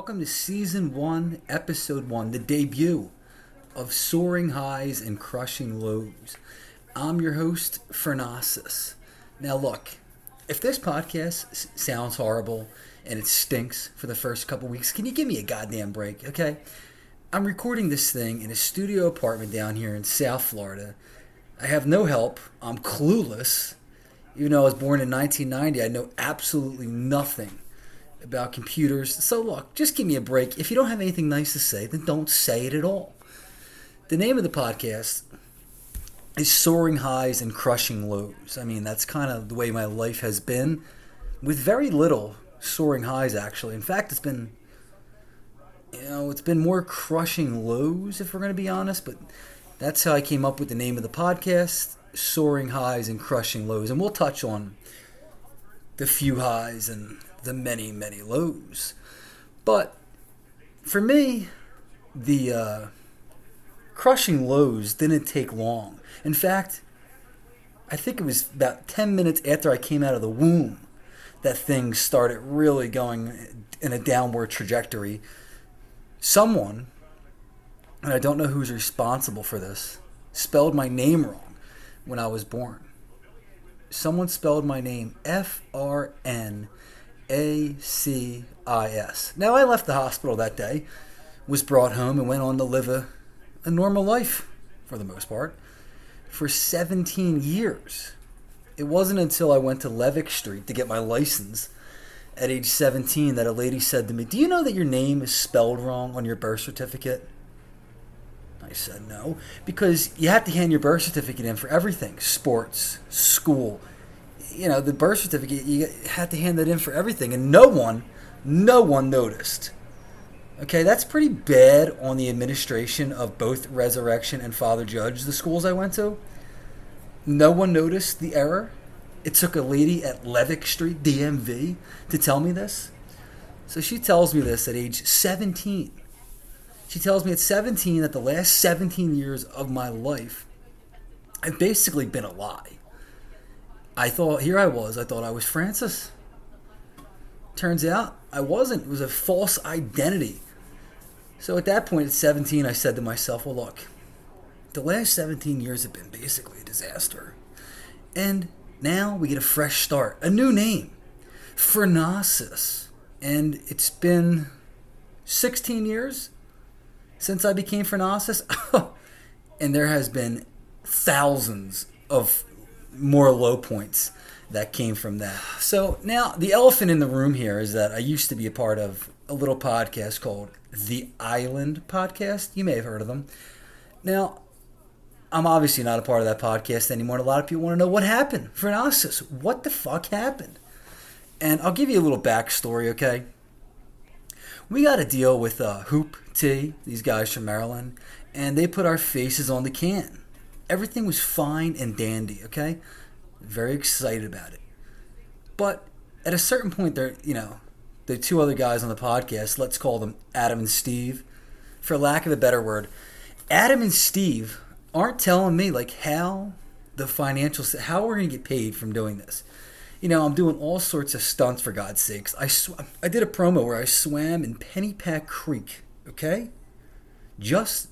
welcome to Season 1, Episode 1, the debut of Soaring Highs and Crushing Lows. I'm your host, Fernasis. Now look, if this podcast sounds horrible and it stinks for the first couple weeks, can you give me a goddamn break, okay? I'm recording this thing in a studio apartment down here in South Florida. I have no help. I'm clueless. Even though I was born in 1990, I know absolutely nothing about computers. So look, just give me a break. If you don't have anything nice to say, then don't say it at all. The name of the podcast is Soaring Highs and Crushing Lows. I mean, that's kind of the way my life has been, with very little soaring highs, actually. In fact, it's been more crushing lows, if we're going to be honest, but that's how I came up with the name of the podcast, Soaring Highs and Crushing Lows. And we'll touch on the few highs and the many, many lows. But for me, the crushing lows didn't take long. In fact, I think it was about 10 minutes after I came out of the womb that things started really going in a downward trajectory. Someone, and I don't know who's responsible for this, spelled my name wrong when I was born. Someone spelled my name F-R-N-A-C-I-S. Now, I left the hospital that day, was brought home, and went on to live a normal life, for the most part, for 17 years. It wasn't until I went to Levick Street to get my license at age 17 that a lady said to me, "Do you know that your name is spelled wrong on your birth certificate?" I said no, because you have to hand your birth certificate in for everything. Sports, school, the birth certificate, you had to hand that in for everything, and no one noticed. Okay, that's pretty bad on the administration of both Resurrection and Father Judge, the schools I went to. No one noticed the error. It took a lady at Levick Street, DMV, to tell me this. So she tells me this at age 17. She tells me at 17 that the last 17 years of my life have basically been a lie. I thought I was Francis. Turns out I wasn't. It was a false identity. So at that point, at 17, I said to myself, well, look, the last 17 years have been basically a disaster. And now we get a fresh start, a new name, Fernasis. And it's been 16 years since I became Fernasis, and there has been thousands of more low points that came from that. So now the elephant in the room here is that I used to be a part of a little podcast called The Island Podcast. You may have heard of them. Now, I'm obviously not a part of that podcast anymore, and a lot of people want to know what happened. Fernasis, what the fuck happened? And I'll give you a little backstory, okay? We got a deal with Hoop Tea, these guys from Maryland, and they put our faces on the can. Everything was fine and dandy, okay? Very excited about it. But at a certain point, the two other guys on the podcast, let's call them Adam and Steve, for lack of a better word, Adam and Steve aren't telling me how we're going to get paid from doing this. I'm doing all sorts of stunts, for God's sakes. I did a promo where I swam in Pennypack Creek, okay? Just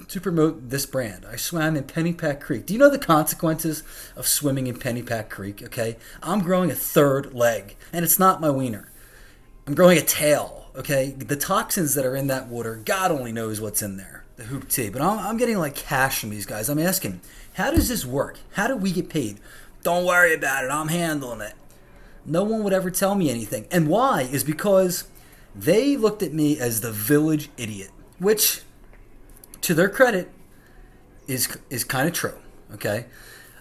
to promote this brand. I swam in Pennypack Creek. Do you know the consequences of swimming in Pennypack Creek, okay? I'm growing a third leg, and it's not my wiener. I'm growing a tail, okay? The toxins that are in that water, God only knows what's in there, the Hoop Tea. But I'm getting cash from these guys. I'm asking, how does this work? How do we get paid? Don't worry about it. I'm handling it. No one would ever tell me anything. And why? Is because they looked at me as the village idiot, which, to their credit, is kind of true, okay?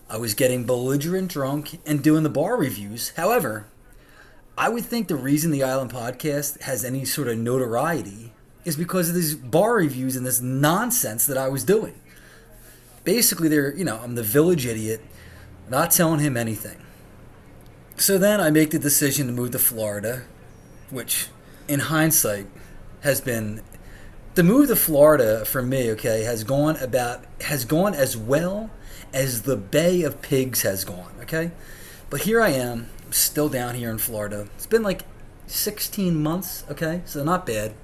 I was getting belligerent drunk and doing the bar reviews. However, I would think the reason the Island Podcast has any sort of notoriety is because of these bar reviews and this nonsense that I was doing. Basically, I'm the village idiot, not telling him anything. So then I make the decision to move to Florida, which in hindsight has been, the move to Florida for me, okay, has gone as well as the Bay of Pigs has gone, okay? But here I am, still down here in Florida. It's been 16 months, okay? So not bad.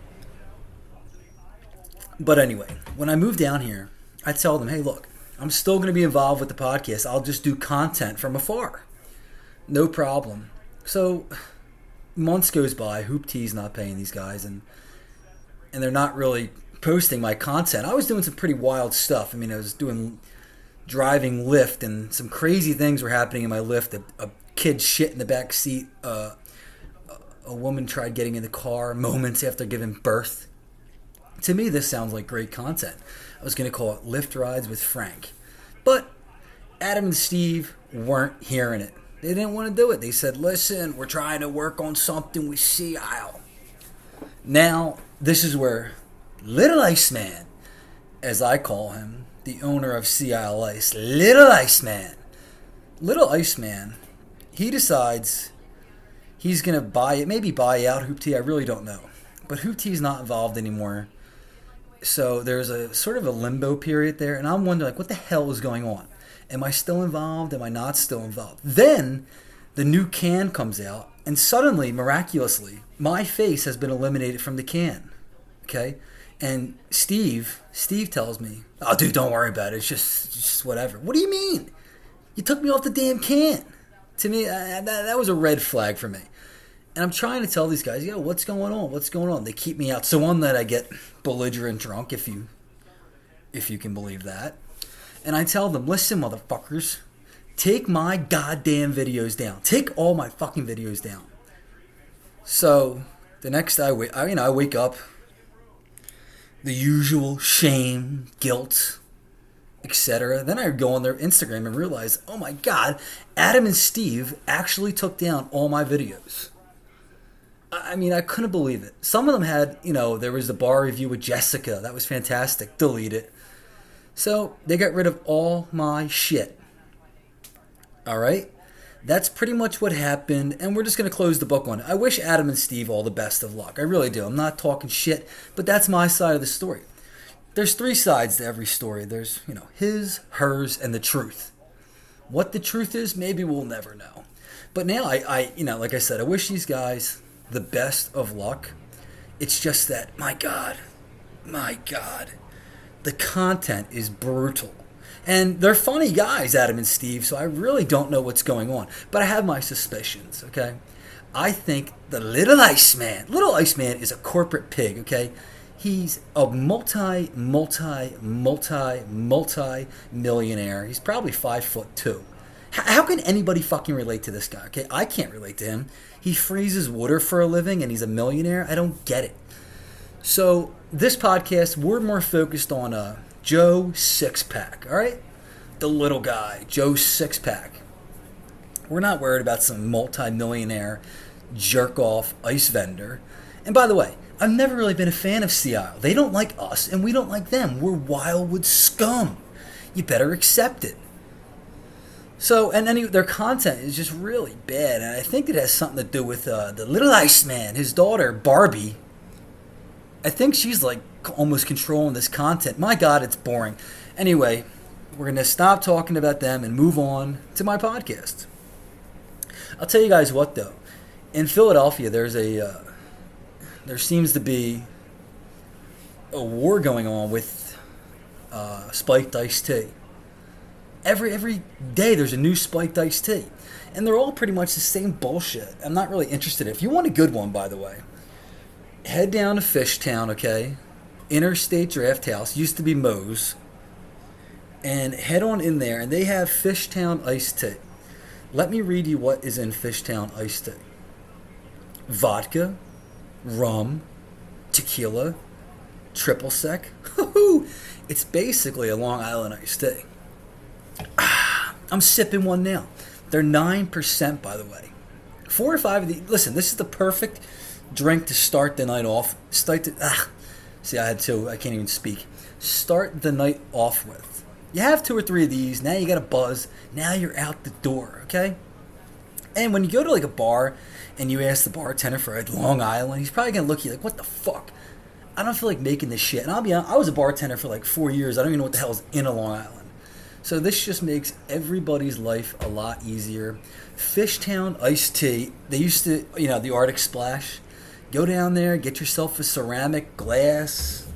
But anyway, when I moved down here, I tell them, hey, look, I'm still going to be involved with the podcast. I'll just do content from afar. No problem. So months goes by, Hoop T's not paying these guys, and they're not really posting my content. I was doing some pretty wild stuff. I mean, I was doing driving Lyft, and some crazy things were happening in my Lyft. A kid shit in the back seat. A woman tried getting in the car moments after giving birth. To me, this sounds like great content. I was going to call it Lyft Rides with Frank. But Adam and Steve weren't hearing it. They didn't want to do it. They said, listen, we're trying to work on something with Sea Isle. Now, this is where Little Iceman, as I call him, the owner of Sea Isle Ice, Little Iceman, he decides he's going to buy it, maybe buy out Hoop T, I really don't know. But Hoop T's not involved anymore. So there's a sort of a limbo period there, and I'm wondering, like, what the hell is going on? Am I still involved? Am I not still involved? Then the new can comes out, and suddenly, miraculously, my face has been eliminated from the can. Okay? And Steve tells me, oh, dude, don't worry about it. It's just whatever. What do you mean? You took me off the damn can. To me, that was a red flag for me. And I'm trying to tell these guys, yo, what's going on? What's going on? They keep me out. So one night I get belligerent drunk, if you can believe that. And I tell them, listen, motherfuckers, take my goddamn videos down. Take all my fucking videos down. So the next day I wake up, the usual shame, guilt, etc. Then I go on their Instagram and realize, oh my God, Adam and Steve actually took down all my videos. I mean, I couldn't believe it. Some of them had, there was the bar review with Jessica. That was fantastic. Delete it. So they got rid of all my shit. All right? That's pretty much what happened, and we're just going to close the book on it. I wish Adam and Steve all the best of luck. I really do. I'm not talking shit, but that's my side of the story. There's 3 sides to every story. There's, his, hers, and the truth. What the truth is, maybe we'll never know. But now, I like I said, I wish these guys the best of luck. It's just that, my God, the content is brutal. And they're funny guys, Adam and Steve, so I really don't know what's going on. But I have my suspicions, okay? I think the Little Iceman is a corporate pig, okay? He's a multi-millionaire. He's probably 5'2". How can anybody fucking relate to this guy, okay? I can't relate to him. He freezes water for a living and he's a millionaire. I don't get it. So this podcast, we're more focused on Joe Sixpack, all right? The little guy, Joe Sixpack. We're not worried about some multi-millionaire jerk-off ice vendor. And by the way, I've never really been a fan of Sea Isle. They don't like us and we don't like them. We're Wildwood scum. You better accept it. So, and then their content is just really bad, and I think it has something to do with the Little Iceman, his daughter, Barbie. I think she's like almost controlling this content. My God, it's boring. Anyway, we're going to stop talking about them and move on to my podcast. I'll tell you guys what, though. In Philadelphia, there seems to be a war going on with spiked iced tea. Every day there's a new spiked iced tea. And they're all pretty much the same bullshit. I'm not really interested in it. If you want a good one, by the way, head down to Fishtown, okay? Interstate Draft House, used to be Moe's. And head on in there, and they have Fishtown iced tea. Let me read you what is in Fishtown iced tea. Vodka, rum, tequila, triple sec. It's basically a Long Island iced tea. I'm sipping one now. They're 9%, by the way. 4 or 5 of these. Listen, this is the perfect drink to start the night off. See, I had 2. I can't even speak. Start the night off with. You have 2 or 3 of these. Now you got a buzz. Now you're out the door, okay? And when you go to like a bar and you ask the bartender for a Long Island, he's probably going to look at you like, what the fuck? I don't feel like making this shit. And I'll be honest, I was a bartender for like 4 years. I don't even know what the hell is in a Long Island. So this just makes everybody's life a lot easier. Fishtown iced tea. They used to, the Arctic Splash. Go down there, get yourself a ceramic glass,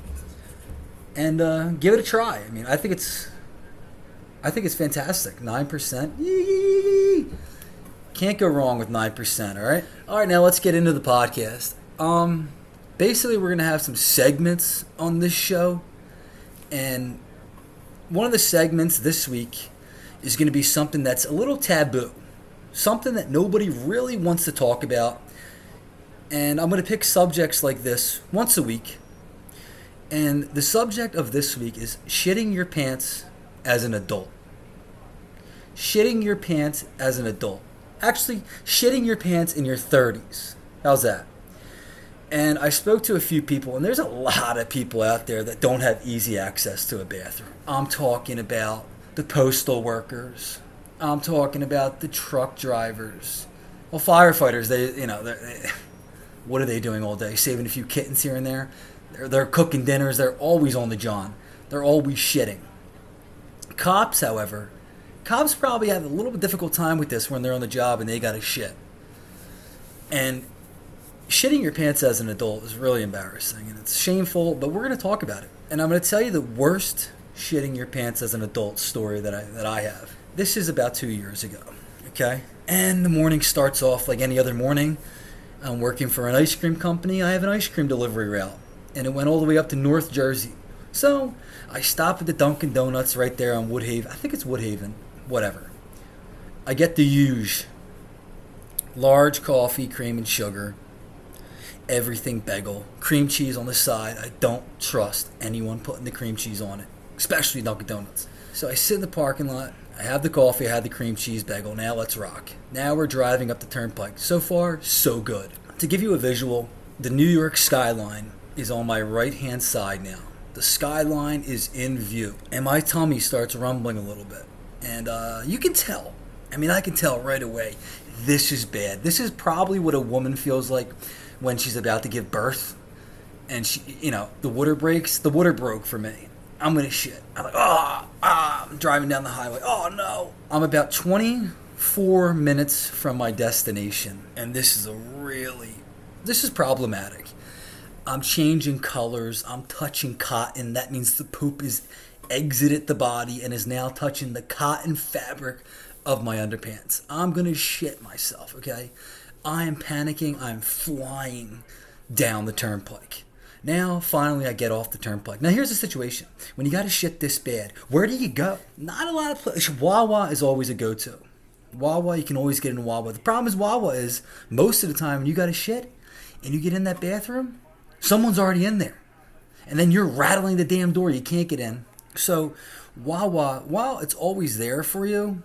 and give it a try. I mean, I think it's fantastic. 9%. Yee! Can't go wrong with 9%. All right. Now let's get into the podcast. Basically, we're gonna have some segments on this show, and one of the segments this week is going to be something that's a little taboo, something that nobody really wants to talk about. And I'm going to pick subjects like this once a week. And the subject of this week is shitting your pants as an adult. Shitting your pants as an adult. Actually, shitting your pants in your 30s. How's that? And I spoke to a few people, and there's a lot of people out there that don't have easy access to a bathroom. I'm talking about the postal workers. I'm talking about the truck drivers. Well, firefighters, what are they doing all day? Saving a few kittens here and there? They're cooking dinners. They're always on the john. They're always shitting. Cops, however, probably have a little bit difficult time with this when they're on the job and they got to shit. And shitting your pants as an adult is really embarrassing and it's shameful, but we're going to talk about it. And I'm going to tell you the worst shitting your pants as an adult story that I have. This is about 2 years ago, okay? And the morning starts off like any other morning. I'm working for an ice cream company. I have an ice cream delivery route, and it went all the way up to North Jersey. So I stop at the Dunkin' Donuts right there on Woodhaven. I think it's Woodhaven, whatever. I get the huge, large coffee, cream and sugar, everything bagel, cream cheese on the side. I don't trust anyone putting the cream cheese on it, especially Dunkin' Donuts. So I sit in the parking lot. I have the coffee. I have the cream cheese bagel. Now let's rock. Now we're driving up the turnpike. So far, so good. To give you a visual, the New York skyline is on my right-hand side now. The skyline is in view. And my tummy starts rumbling a little bit. And you can tell. I mean, I can tell right away. This is bad. This is probably what a woman feels like when she's about to give birth. And she, the water breaks. The water broke for me. I'm going to shit. I'm like, I'm driving down the highway. Oh, no. I'm about 24 minutes from my destination. And this is problematic. I'm changing colors. I'm touching cotton. That means the poop is exited the body and is now touching the cotton fabric of my underpants. I'm going to shit myself, okay? I am panicking. I'm flying down the turnpike. Now, finally, I get off the turnpike. Now, here's the situation. When you got to shit this bad, where do you go? Not a lot of places. Wawa is always a go-to. Wawa, you can always get in Wawa. The problem is Wawa is, most of the time, when you got to shit and you get in that bathroom, someone's already in there. And then you're rattling the damn door. You can't get in. So, Wawa, while it's always there for you,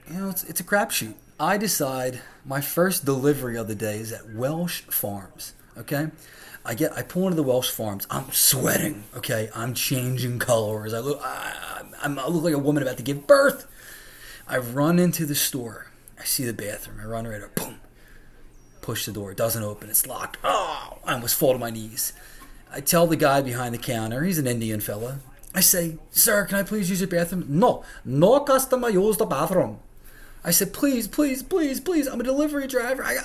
it's a crapshoot. I decide my first delivery of the day is at Welsh Farms, okay? I pull into the Welsh Farms. I'm sweating, okay? I'm changing colors. I look like a woman about to give birth. I run into the store. I see the bathroom. I run right up. Boom. Push the door. It doesn't open. It's locked. Oh, I almost fall to my knees. I tell the guy behind the counter. He's an Indian fella. I say, "Sir, can I please use your bathroom?" No customer use the bathroom. I said, please, I'm a delivery driver. I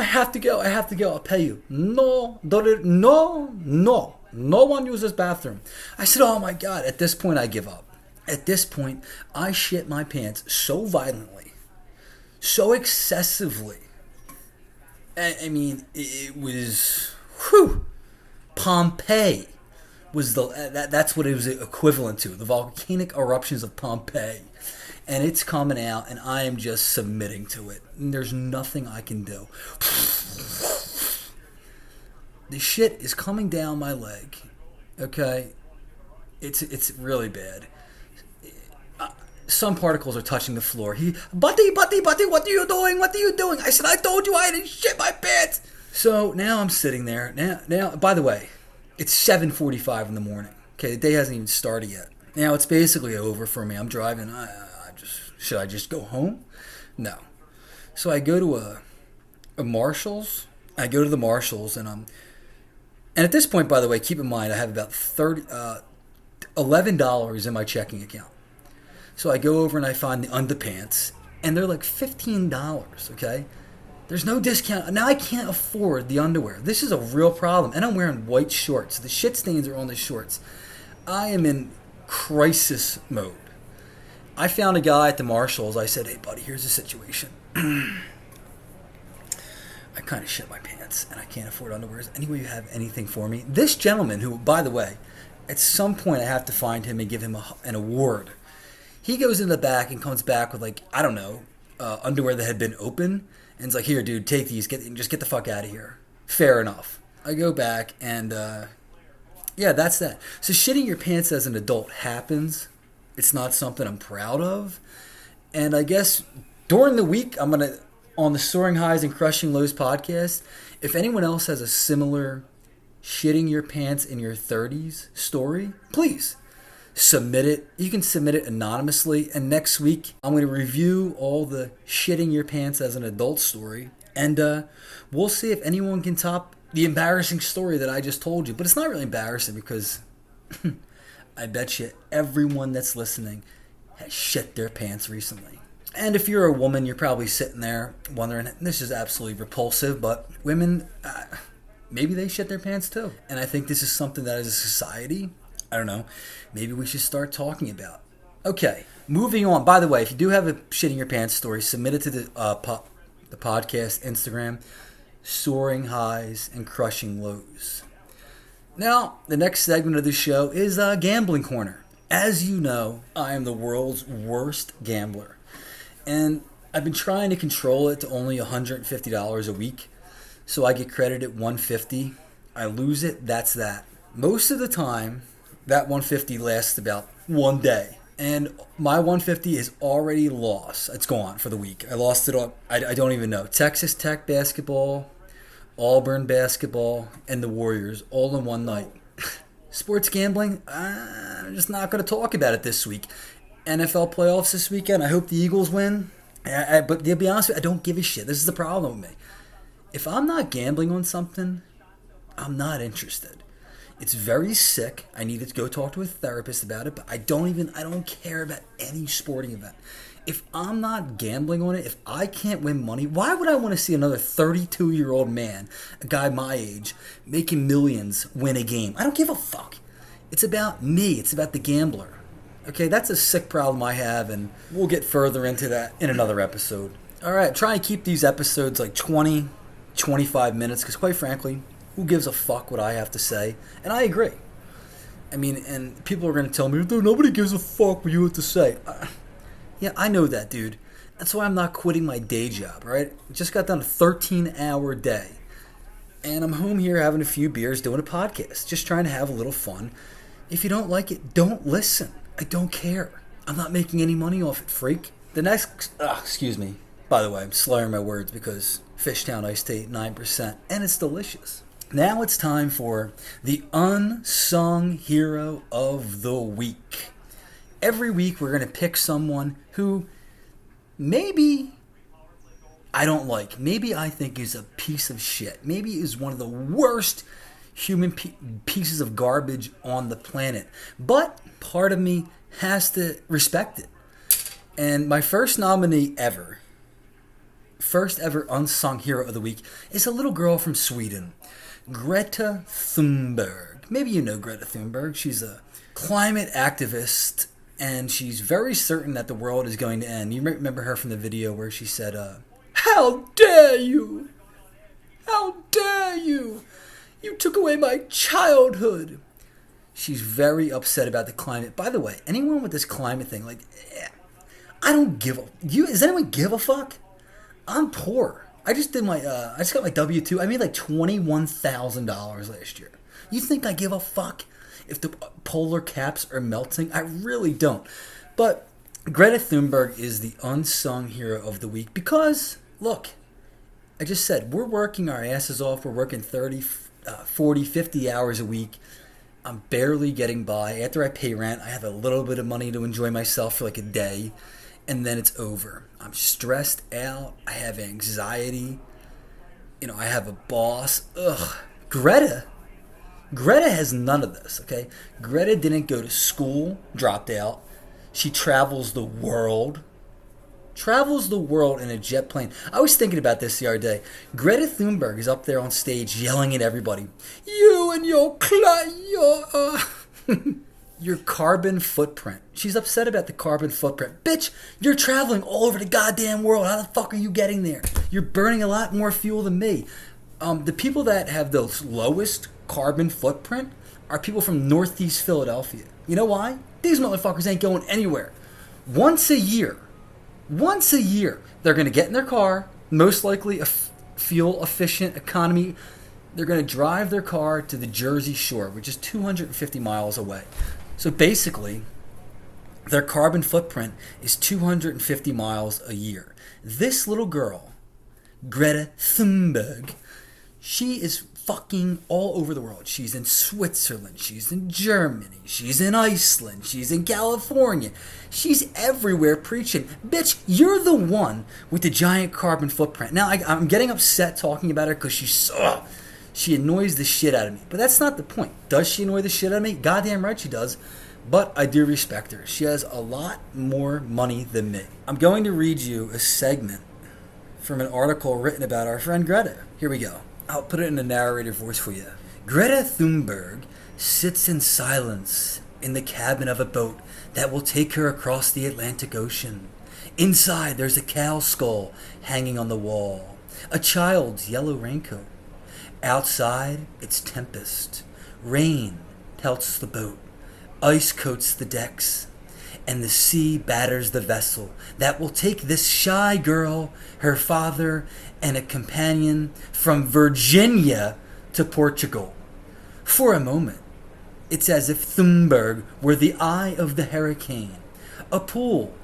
have to go. I'll pay you. No one uses bathroom. I said, oh my God. At this point, I give up. At this point, I shit my pants so violently, so excessively. I mean, it was, Pompeii was that's what it was equivalent to, the volcanic eruptions of Pompeii. And it's coming out, and I am just submitting to it. And there's nothing I can do. The shit is coming down my leg. Okay? It's really bad. Some particles are touching the floor. Buddy, what are you doing? I said, I told you I didn't shit my pants. So now I'm sitting there. Now, by the way, it's 7:45 in the morning. Okay, the day hasn't even started yet. Now it's basically over for me. I'm driving. Should I just go home? No. So I go to a Marshall's. I go to the Marshall's, and at this point, by the way, keep in mind I have about $11 in my checking account. So I go over and I find the underpants, and they're like $15, okay? There's no discount. Now I can't afford the underwear. This is a real problem. And I'm wearing white shorts. The shit stains are on the shorts. I am in crisis mode. I found a guy at the Marshalls. I said, hey, buddy, here's the situation. I kind of shit my pants, and I can't afford underwear. Anyway, you have anything for me? This gentleman, who, by the way, at some point I have to find him and give him an award. He goes in the back and comes back with, like, I don't know, underwear that had been open. And it's like, here, dude, take these. Just get the fuck out of here. Fair enough. I go back and, yeah, that's that. So shitting your pants as an adult happens. It's not something I'm proud of. And I guess during the week, I'm going to, on the Soaring Highs and Crushing Lows podcast, if anyone else has a similar shitting your pants in your 30s story, please submit it. You can submit it anonymously. And next week, I'm going to review all the shitting your pants as an adult story. And we'll see if anyone can top the embarrassing story that I just told you. But it's not really embarrassing because I bet you everyone that's listening has shit their pants recently. And if you're a woman, you're probably sitting there wondering, this is absolutely repulsive, but women, maybe they shit their pants too. And I think this is something that as a society, I don't know, maybe we should start talking about. Okay, moving on. By the way, if you do have a shitting your pants story, submit it to the podcast Instagram, Soaring Highs and Crushing Lows. Now, the next segment of the show is Gambling Corner. As you know, I am the world's worst gambler. And I've been trying to control it to only $150 a week. So I get credited $150. I lose it, that's that. Most of the time, that $150 lasts about one day. And my $150 is already lost. It's gone for the week. I lost it all. I don't even know. Texas Tech basketball, Auburn basketball, and the Warriors all in one night. Sports gambling, I'm just not going to talk about it this week. NFL playoffs this weekend. I hope the Eagles win. But to be honest with you, I don't give a shit. This is the problem with me. If I'm not gambling on something, I'm not interested. It's very sick. I need to go talk to a therapist about it, but I don't care about any sporting event. If I'm not gambling on it, if I can't win money, why would I want to see another 32-year-old man, a guy my age, making millions win a game? I don't give a fuck. It's about me. It's about the gambler. Okay, that's a sick problem I have, and we'll get further into that in another episode. All right, try and keep these episodes like 20, 25 minutes, because quite frankly, who gives a fuck what I have to say? And I agree. I mean, and people are going to tell me, nobody gives a fuck what you have to say. Yeah, I know that, dude. That's why I'm not quitting my day job, right? Just got done a 13-hour day. And I'm home here having a few beers, doing a podcast, just trying to have a little fun. If you don't like it, don't listen. I don't care. I'm not making any money off it, freak. The next, excuse me. By the way, I'm slurring my words because Fishtown Iced Tea, 9%, and it's delicious. Now it's time for the Unsung Hero of the Week. Every week we're going to pick someone who maybe I don't like. Maybe I think is a piece of shit. Maybe is one of the worst human pieces of garbage on the planet. But part of me has to respect it. And my first nominee ever, first ever Unsung Hero of the Week, is a little girl from Sweden, Greta Thunberg. Maybe you know Greta Thunberg. She's a climate activist, and she's very certain that the world is going to end. You remember her from the video where she said, "How dare you? How dare you? You took away my childhood." She's very upset about the climate. By the way, anyone with this climate thing, like, I don't give a... Does anyone give a fuck? I'm poor. I just got my W-2. I made like $21,000 last year. You think I give a fuck if the polar caps are melting? I really don't. But Greta Thunberg is the unsung hero of the week because, look, I just said, we're working our asses off. We're working 30, 40, 50 hours a week. I'm barely getting by. After I pay rent, I have a little bit of money to enjoy myself for like a day, and then it's over. I'm stressed out. I have anxiety. I have a boss. Ugh. Greta has none of this, okay? Greta didn't go to school, dropped out. She travels the world. Travels the world in a jet plane. I was thinking about this the other day. Greta Thunberg is up there on stage yelling at everybody. You and your carbon footprint. She's upset about the carbon footprint. Bitch, you're traveling all over the goddamn world. How the fuck are you getting there? You're burning a lot more fuel than me. The people that have the lowest carbon footprint are people from Northeast Philadelphia. You know why? These motherfuckers ain't going anywhere. Once a year, they're going to get in their car, most likely a fuel-efficient economy. They're going to drive their car to the Jersey Shore, which is 250 miles away. So basically, their carbon footprint is 250 miles a year. This little girl, Greta Thunberg, she is fucking all over the world. She's in Switzerland, she's in Germany, she's in Iceland, she's in California. She's everywhere preaching. Bitch, you're the one with the giant carbon footprint. Now, I'm getting upset talking about her because she annoys the shit out of me. But that's not the point. Does she annoy the shit out of me? Goddamn right she does. But I do respect her. She has a lot more money than me. I'm going to read you a segment from an article written about our friend Greta. Here we go. I'll put it in a narrator voice for you. Greta Thunberg sits in silence in the cabin of a boat that will take her across the Atlantic Ocean. Inside, there's a cow skull hanging on the wall, a child's yellow raincoat. Outside, it's tempest. Rain pelts the boat, ice coats the decks, and the sea batters the vessel that will take this shy girl, her father, and a companion from Virginia to Portugal. For a moment, it's as if Thunberg were the eye of the hurricane, a pool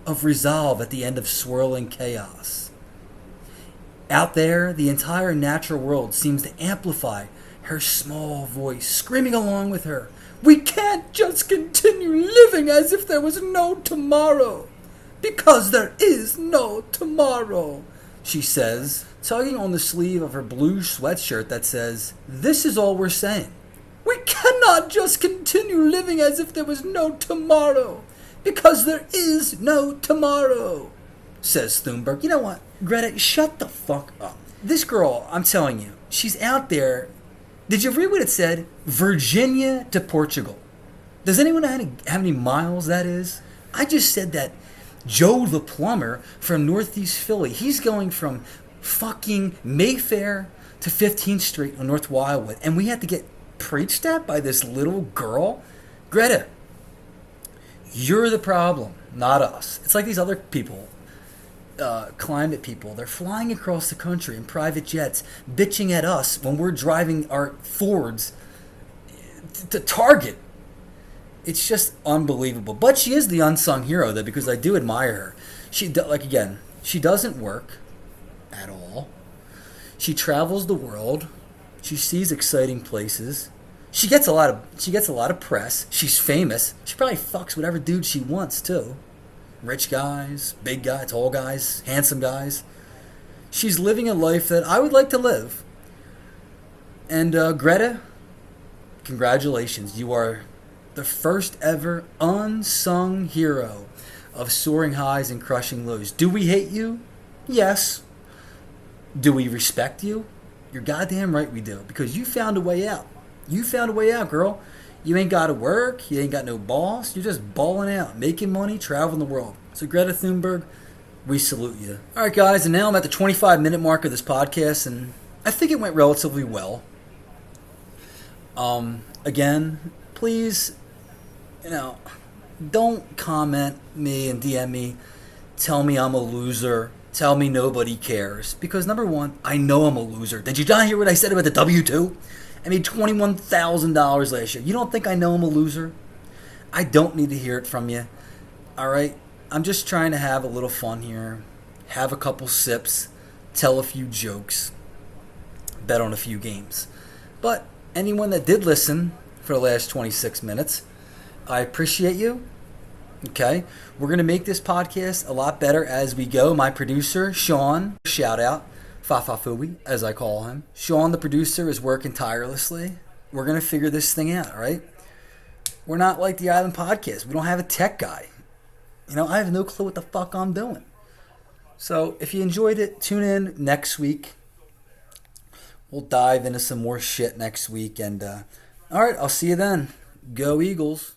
of resolve at the end of swirling chaos. Out there, the entire natural world seems to amplify her small voice, screaming along with her. We can't just continue living as if there was no tomorrow, because there is no tomorrow, she says, tugging on the sleeve of her blue sweatshirt that says, this is all we're saying. We cannot just continue living as if there was no tomorrow, because there is no tomorrow, says Thunberg. You know what, Greta, shut the fuck up. This girl, I'm telling you, she's out there. Did you read what it said? Virginia to Portugal. Does anyone know how many miles that is? I just said that Joe the plumber from Northeast Philly, he's going from fucking Mayfair to 15th Street on North Wildwood, and we had to get preached at by this little girl. Greta, you're the problem, not us. It's like these other people, climate people. They're flying across the country in private jets, bitching at us when we're driving our Fords to Target. It's just unbelievable. But she is the unsung hero, though, because I do admire her. She doesn't work at all. She travels the world. She sees exciting places. She gets a lot of press. She's famous. She probably fucks whatever dude she wants too. Rich guys, big guys, tall guys, handsome guys. She's living a life that I would like to live. And Greta, congratulations. You are the first ever unsung hero of soaring highs and crushing lows. Do we hate you? Yes. Do we respect you? You're goddamn right we do, because you found a way out. You found a way out, girl. You ain't got to work. You ain't got no boss. You're just balling out, making money, traveling the world. So Greta Thunberg, we salute you. All right, guys, and now I'm at the 25-minute mark of this podcast, and I think it went relatively well. Again, please, don't comment me and DM me. Tell me I'm a loser. Tell me nobody cares. Because number one, I know I'm a loser. Did you not hear what I said about the W-2? I made $21,000 last year. You don't think I know I'm a loser? I don't need to hear it from you. All right? I'm just trying to have a little fun here. Have a couple sips. Tell a few jokes. Bet on a few games. But anyone that did listen for the last 26 minutes, I appreciate you. Okay? We're going to make this podcast a lot better as we go. My producer, Sean, shout out. Fafafui, as I call him. Sean, the producer, is working tirelessly. We're going to figure this thing out, all right? We're not like the Island Podcast. We don't have a tech guy. I have no clue what the fuck I'm doing. So if you enjoyed it, tune in next week. We'll dive into some more shit next week. And all right, I'll see you then. Go Eagles.